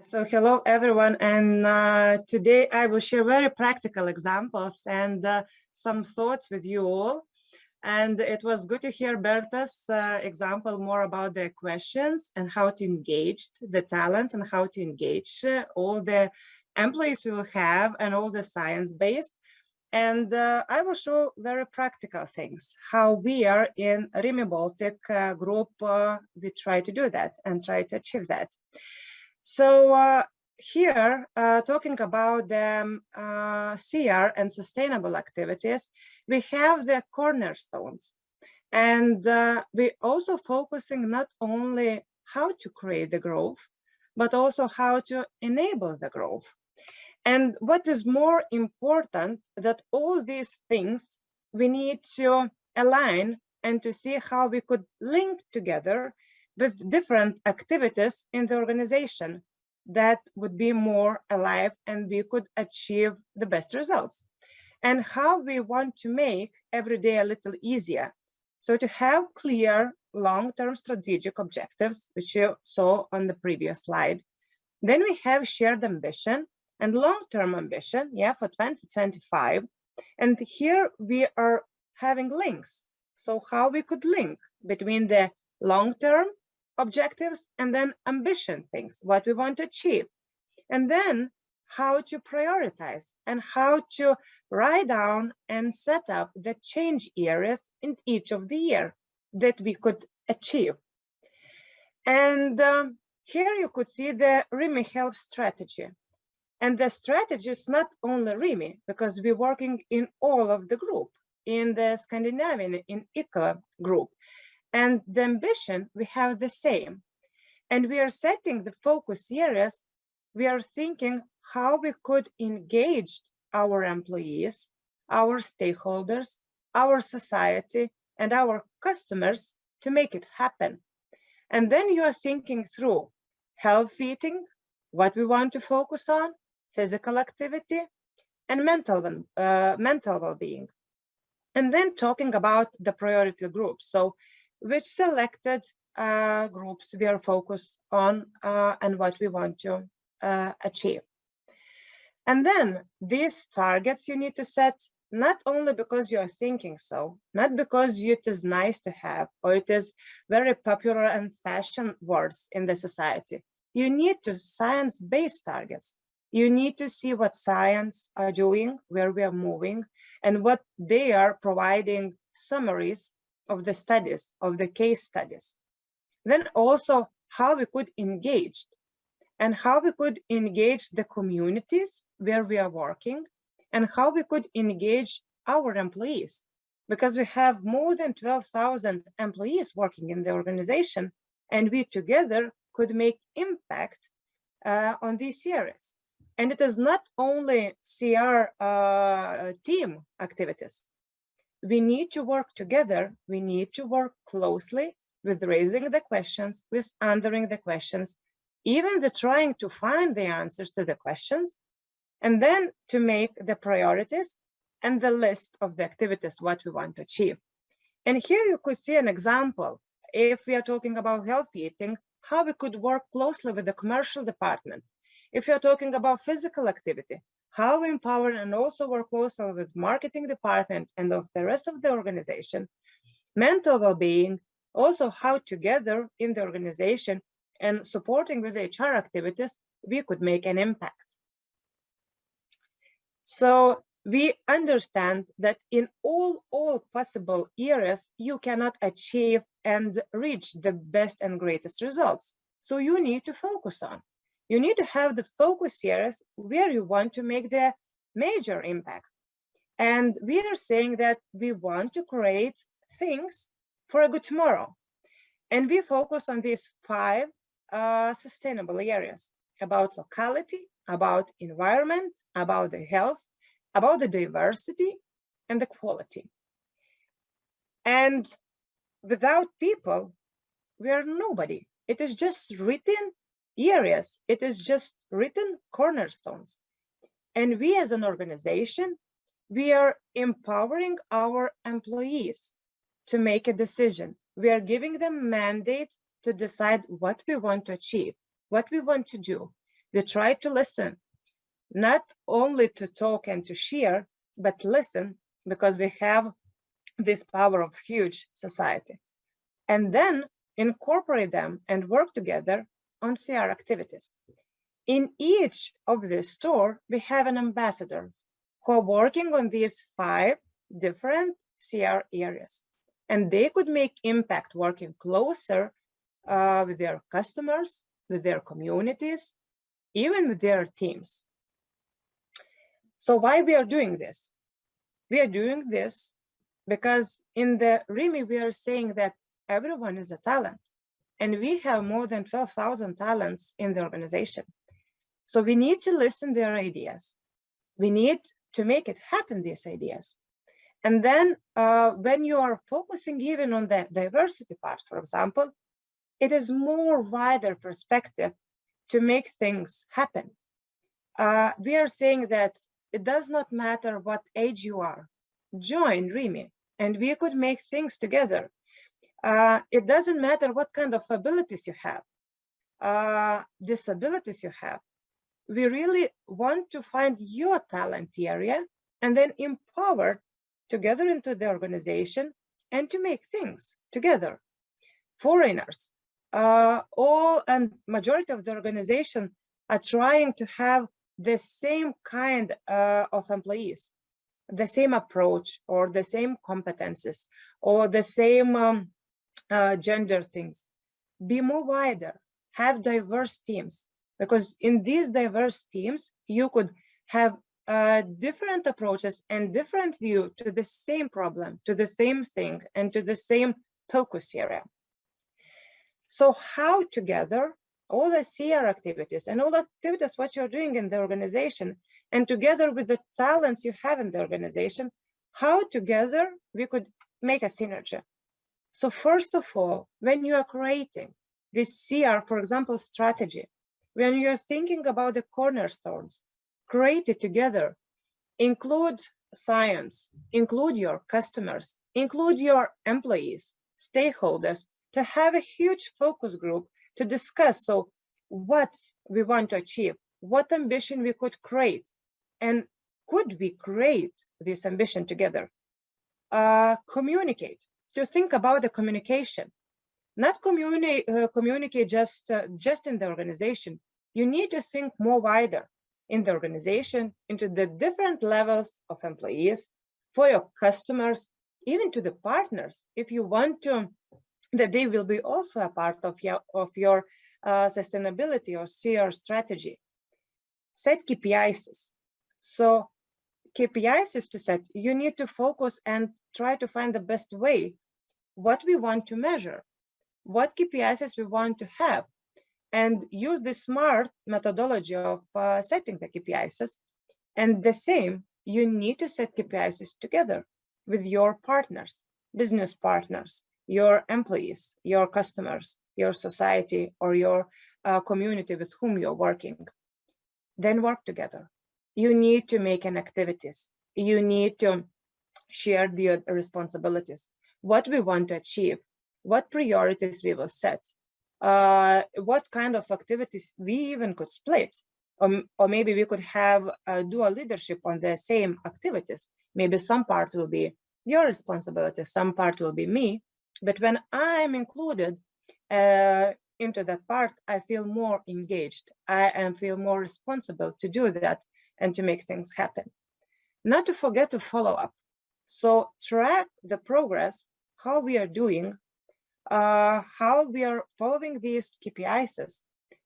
So hello everyone, and today I will share very practical examples and some thoughts with you all. And it was good to hear Berta's example more about the questions and how to engage the talents and how to engage all the employees we will have and all the science-based. And I will show very practical things, how we are in Rimi Baltic group, we try to do that and try to achieve that. So here, talking about the CR and sustainable activities, we have the cornerstones. And we also focusing not only how to create the growth, but also how to enable the growth. And what is more important, that all these things we need to align and to see how we could link together with different activities in the organization that would be more alive and we could achieve the best results. And how we want to make every day a little easier. So to have clear long-term strategic objectives, which you saw on the previous slide. Then we have shared ambition and long-term ambition, for 2025. And here we are having links. So how we could link between the long-term objectives and then ambition things, what we want to achieve. And then how to prioritize and how to write down and set up the change areas in each of the year that we could achieve. And here you could see the Remy health strategy. And the strategy is not only Remy, because we're working in all of the group, in the Scandinavian, in ICA group. And the ambition, we have the same. And we are setting the focus areas. We are thinking how we could engage our employees, our stakeholders, our society, and our customers to make it happen. And then you are thinking through health eating, what we want to focus on, physical activity, and mental well-being. And then talking about the priority groups. So which selected groups we are focused on and what we want to achieve. And then these targets you need to set not only because you are thinking so, not because it is nice to have, or it is very popular and fashion words in the society. You need to science-based targets. You need to see what science are doing, where we are moving, and what they are providing summaries of the studies, of the case studies. Then also how we could engage and how we could engage the communities where we are working and how we could engage our employees, because we have more than 12,000 employees working in the organization, and we together could make impact on these areas. And it is not only CR team activities. We need to work together. We need to work closely with raising the questions, with answering the questions, even the trying to find the answers to the questions, and then to make the priorities and the list of the activities, what we want to achieve. And here you could see an example. If we are talking about healthy eating, how we could work closely with the commercial department. If you're talking about physical activity, how we empower and also work closely with marketing department and of the rest of the organization. Mental well-being, also how together in the organization and supporting with HR activities, we could make an impact. So we understand that in all possible areas, you cannot achieve and reach the best and greatest results. So you need to focus on. You need to have the focus areas where you want to make the major impact. And we are saying that we want to create things for a good tomorrow. And we focus on these 5 sustainable areas: about locality, about environment, about the health, about the diversity, and the quality. And without people, we are nobody. It is just written areas. It is just written cornerstones. And we as an organization, we are empowering our employees to make a decision. We are giving them mandate to decide what we want to achieve, what we want to do. We try to listen, not only to talk and to share, but listen, because we have this power of huge society. And then incorporate them and work together on CR activities. In each of the store, we have an ambassadors who are working on these 5 different CR areas. And they could make impact working closer with their customers, with their communities, even with their teams. So why we are doing this? We are doing this because in the Rimi, we are saying that everyone is a talent. And we have more than 12,000 talents in the organization. So we need to listen to their ideas. We need to make it happen, these ideas. And then when you are focusing even on the diversity part, for example, it is more wider perspective to make things happen. We are saying that it does not matter what age you are. Join Rimi, and we could make things together. It doesn't matter what kind of abilities you have, disabilities you have. We really want to find your talent area and then empower together into the organization and to make things together. Foreigners, all and majority of the organization are trying to have the same kind of employees, the same approach or the same competences or the same gender things. Be more wider, have diverse teams, because in these diverse teams, you could have different approaches and different view to the same problem, to the same thing, and to the same focus area. So how together, all the CR activities and all the activities what you're doing in the organization, and together with the talents you have in the organization, how together we could make a synergy. So first of all, when you are creating this CR, for example, strategy, when you're thinking about the cornerstones, create it together, include science, include your customers, include your employees, stakeholders, to have a huge focus group to discuss so what we want to achieve, what ambition we could create, and could we create this ambition together? Communicate, to think about the communication, not communicate just in the organization. You need to think more wider in the organization, into the different levels of employees, for your customers, even to the partners, if you want to, that they will be also a part of your sustainability or CR strategy. Set KPIs. So KPIs is to set, you need to focus and try to find the best way, what we want to measure, what KPIs we want to have, and use the SMART methodology of setting the KPIs. And the same, you need to set KPIs together with your partners, business partners, your employees, your customers, your society, or your community with whom you're working. Then work together. You need to make an activities. You need to share the responsibilities, what we want to achieve, what priorities we will set, what kind of activities we even could split, or maybe we could have dual leadership on the same activities. Maybe some part will be your responsibility, some part will be me. But when I'm included into that part, I feel more engaged. I feel more responsible to do that and to make things happen. Not to forget to follow up. So track the progress, how we are doing, how we are following these KPIs.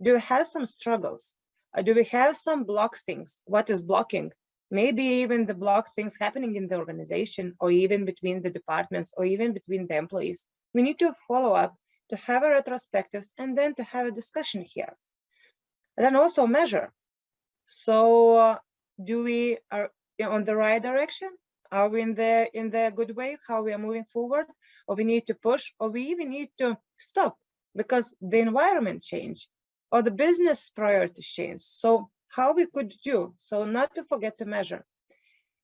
Do we have some struggles? Do we have some block things? What is blocking? Maybe even the block things happening in the organization, or even between the departments, or even between the employees. We need to follow up, to have a retrospectives, and then to have a discussion here. And then also measure. So do we are on the right direction? Are we in the good way, how we are moving forward? Or we need to push, or we even need to stop because the environment change or the business priorities change. So how we could do, so not to forget to measure.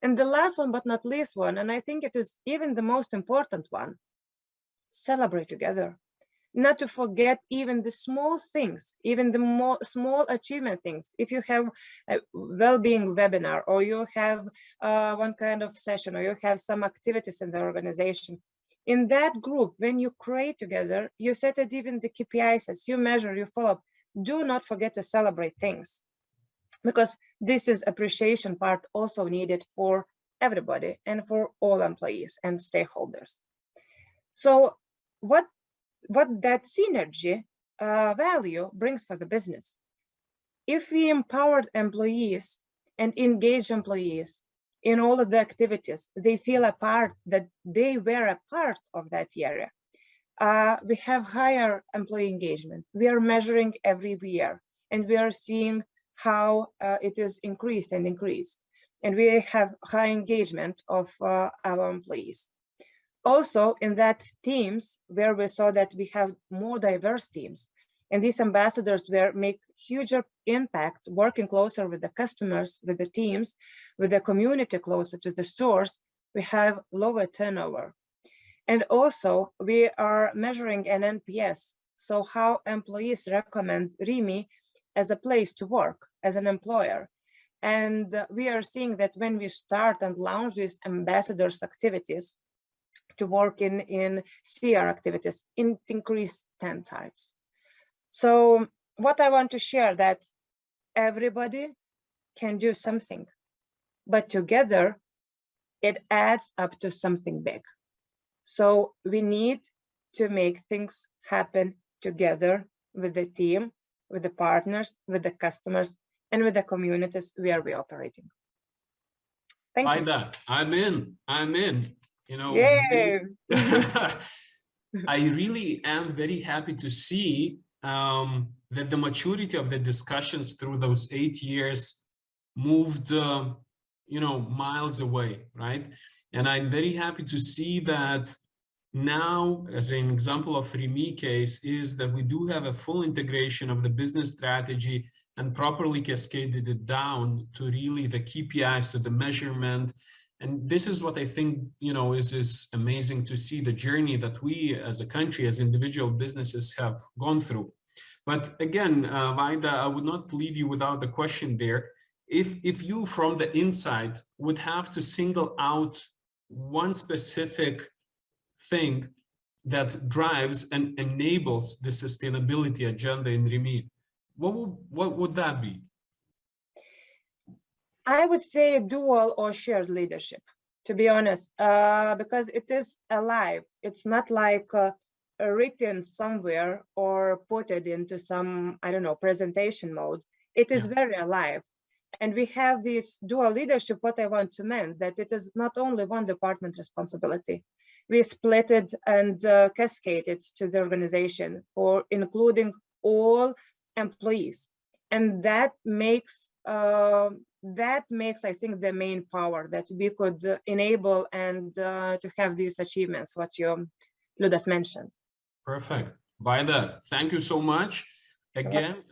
And the last one, but not least one, and I think it is even the most important one, celebrate together. not to forget even the small things, even the more small achievement things. If you have a well-being webinar, or you have one kind of session, or you have some activities in the organization, in that group, when you create together, you set it even the KPIs, as you measure, you follow up. Do not forget to celebrate things, because this is appreciation part also needed for everybody and for all employees and stakeholders. So what that synergy value brings for the business? If we empowered employees and engage employees in all of the activities, they feel a part, that they were a part of that area. We have higher employee engagement. We are measuring every year, and we are seeing how it is increased and increased. And we have high engagement of our employees. Also, in that teams where we saw that we have more diverse teams, and these ambassadors will make huger impact working closer with the customers, with the teams, with the community closer to the stores, we have lower turnover. And also we are measuring an NPS, so how employees recommend Remy as a place to work, as an employer. And we are seeing that when we start and launch these ambassadors activities to work in CR activities, it increased 10 times. So what I want to share, that everybody can do something, but together it adds up to something big. So we need to make things happen together with the team, with the partners, with the customers, and with the communities where we're operating. Thank you. Vaida, I'm in. You know, yay! I really am very happy to see that the maturity of the discussions through those 8 years moved, you know, miles away, right? And I'm very happy to see that now, as an example of Remy case, is that we do have a full integration of the business strategy and properly cascaded it down to really the KPIs, to the measurement. And this is what I think, you know, is amazing to see the journey that we as a country, as individual businesses have gone through. But again, Vaida, I would not leave you without the question there. If you from the inside would have to single out one specific thing that drives and enables the sustainability agenda in Remy, what would that be? I would say dual or shared leadership, to be honest, because it is alive. It's not like written somewhere or put it into some, I don't know, presentation mode. It is very alive. And we have this dual leadership. What I want to mean, that it is not only one department responsibility. We split it and cascade it to the organization, for including all employees. And that makes, I think, the main power that we could enable and to have these achievements, what you, Ludas, mentioned. Perfect. Vaida, thank you so much. Again,